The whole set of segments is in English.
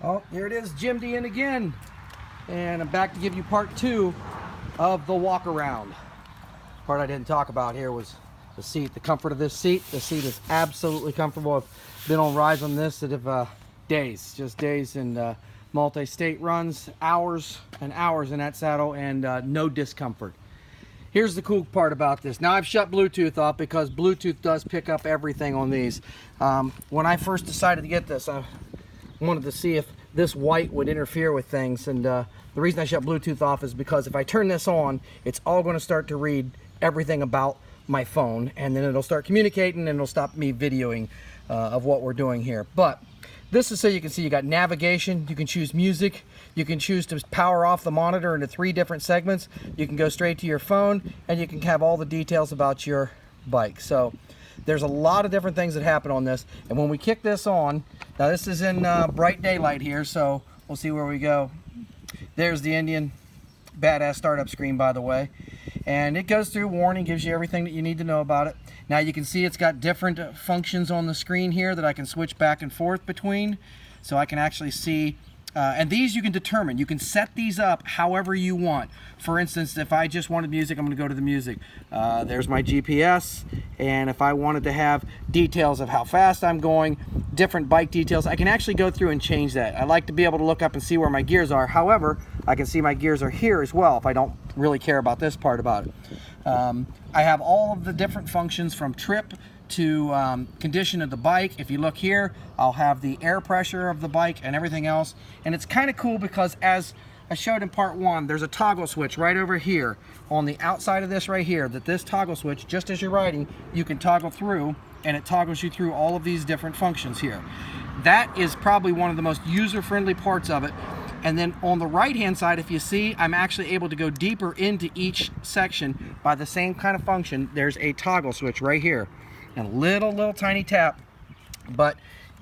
Oh, here it is, Jim Indian again. And I'm back to give you part 2 of the walk around. Part I didn't talk about here was the seat, the comfort of this seat. The seat is absolutely comfortable. I've been on rides on this that have just days and multi-state runs, hours and hours in that saddle, and no discomfort. Here's the cool part about this. Now I've shut Bluetooth off because Bluetooth does pick up everything on these. When I first decided to get this, I wanted to see if this white would interfere with things, and the reason I shut Bluetooth off is because if I turn this on, it's all going to start to read everything about my phone, and then it'll start communicating and it'll stop me videoing of what we're doing here. But this is so you can see you got navigation, you can choose music, you can choose to power off the monitor into 3 different segments, you can go straight to your phone, and you can have all the details about your bike. So there's a lot of different things that happen on this, and when we kick this on, now this is in bright daylight here, so we'll see where we go. There's the Indian badass startup screen, by the way, and it goes through warning, gives you everything that you need to know about it. Now you can see it's got different functions on the screen here that I can switch back and forth between, so I can actually see. And these you can determine. You can set these up however you want. For instance, if I just wanted music, I'm going to go to the music. There's my GPS, and if I wanted to have details of how fast I'm going, different bike details, I can actually go through and change that. I like to be able to look up and see where my gears are. However, I can see my gears are here as well if I don't really care about this part about it. I have all of the different functions from trip to condition of the bike. If you look here, I'll have the air pressure of the bike and everything else. And it's kind of cool because, as I showed in part 1, there's a toggle switch right over here on the outside of this right here, that this toggle switch, just as you're riding, you can toggle through, and it toggles you through all of these different functions here. That is probably one of the most user-friendly parts of it. And then on the right hand side, if you see, I'm actually able to go deeper into each section by the same kind of function. There's a toggle switch right here, and a little tiny tap. But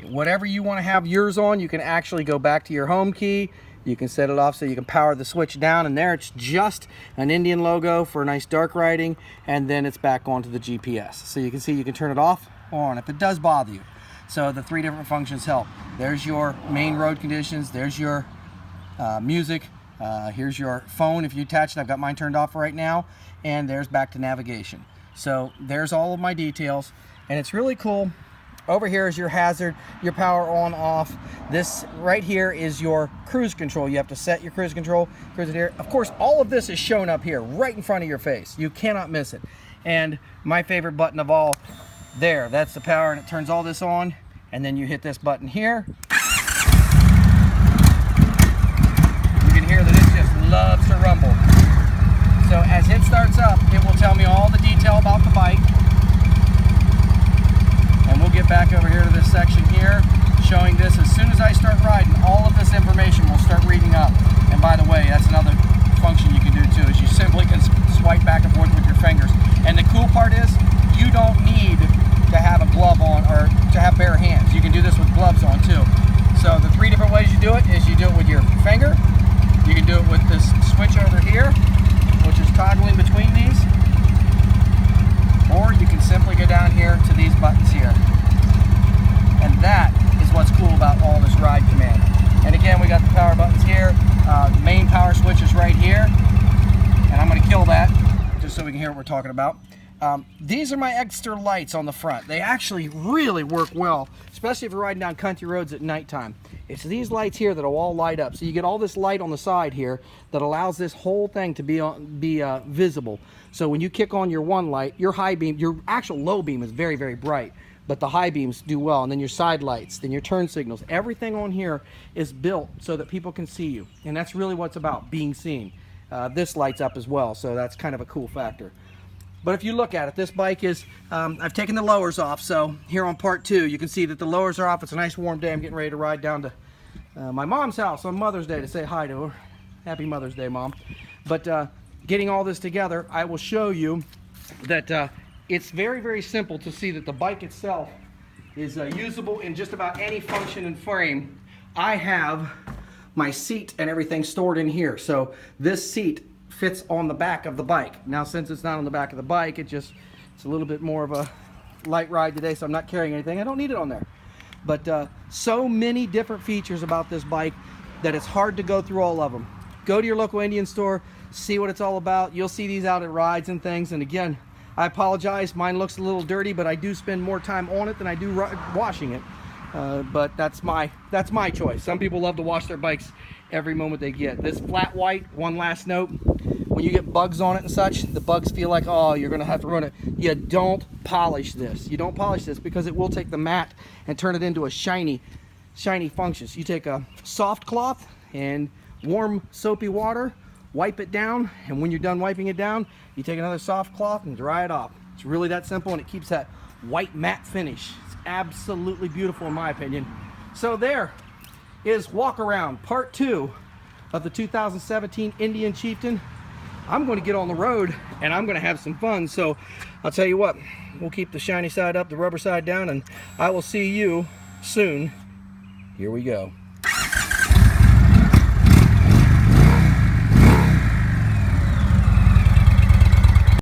whatever you want to have yours on, you can actually go back to your home key. You can set it off so you can power the switch down, and there it's just an Indian logo for nice dark riding, and then it's back onto the GPS. So you can see you can turn it off or on if it does bother you. So the 3 different functions help. There's your main road conditions, there's your music, here's your phone if you attach it. I've got mine turned off right now, and there's back to navigation. So there's all of my details, and it's really cool. Over here is your hazard, your power on, off. This right here is your cruise control. You have to set your cruise control, cruise it here. Of course, all of this is shown up here, right in front of your face. You cannot miss it. And my favorite button of all, there, that's the power, and it turns all this on, and then you hit this button here. You can hear that it just loves to rumble. So as it starts up, it will tell me all the detail about the bike. And we'll get back over here to this section here, showing this. As soon as I start riding, all of this information will start reading up. And by the way, that's another function you can do too, is you simply can swipe back and forth with your fingers. And the cool part is, you don't need to have a glove on or to have bare hands. You can do this with gloves on too. So the 3 different ways you do it is you do it with your finger, you can do it with this switch over here, which is toggling between these, or you can simply go down here to these buttons here. And that is what's cool about all this ride command. And again, we got the power buttons here. The main power switch is right here, and I'm going to kill that just so we can hear what we're talking about. These are my extra lights on the front. They actually really work well, especially if you're riding down country roads at nighttime. It's these lights here that will all light up. So you get all this light on the side here that allows this whole thing to be visible. So when you kick on your one light, your high beam, your actual low beam is very, very bright, but the high beams do well. And then your side lights, then your turn signals, everything on here is built so that people can see you. And that's really what it's about, being seen. This lights up as well, so that's kind of a cool factor. But if you look at it, this bike is, I've taken the lowers off, so here on part 2, you can see that the lowers are off. It's a nice warm day. I'm getting ready to ride down to my mom's house on Mother's Day to say hi to her. Happy Mother's Day, Mom. But getting all this together, I will show you that it's very, very simple to see that the bike itself is usable in just about any function and frame. I have my seat and everything stored in here. So this seat fits on the back of the bike. Now, since it's not on the back of the bike, it's a little bit more of a light ride today, so I'm not carrying anything. I don't need it on there. But so many different features about this bike that it's hard to go through all of them. Go to your local Indian store, see what it's all about. You'll see these out at rides and things. And again, I apologize, mine looks a little dirty, but I do spend more time on it than I do washing it. But that's my choice. Some people love to wash their bikes every moment they get. This flat white, one last note, when you get bugs on it and such, the bugs feel like, oh, you're gonna have to run it. You don't polish this. You don't polish this because it will take the matte and turn it into a shiny function. So you take a soft cloth and warm soapy water, wipe it down, and when you're done wiping it down, you take another soft cloth and dry it off. It's really that simple, and it keeps that white matte finish. It's absolutely beautiful in my opinion. So there is Walk Around Part 2 of the 2017 Indian Chieftain. I'm going to get on the road and I'm going to have some fun. So I'll tell you what, we'll keep the shiny side up, the rubber side down, and I will see you soon. Here we go.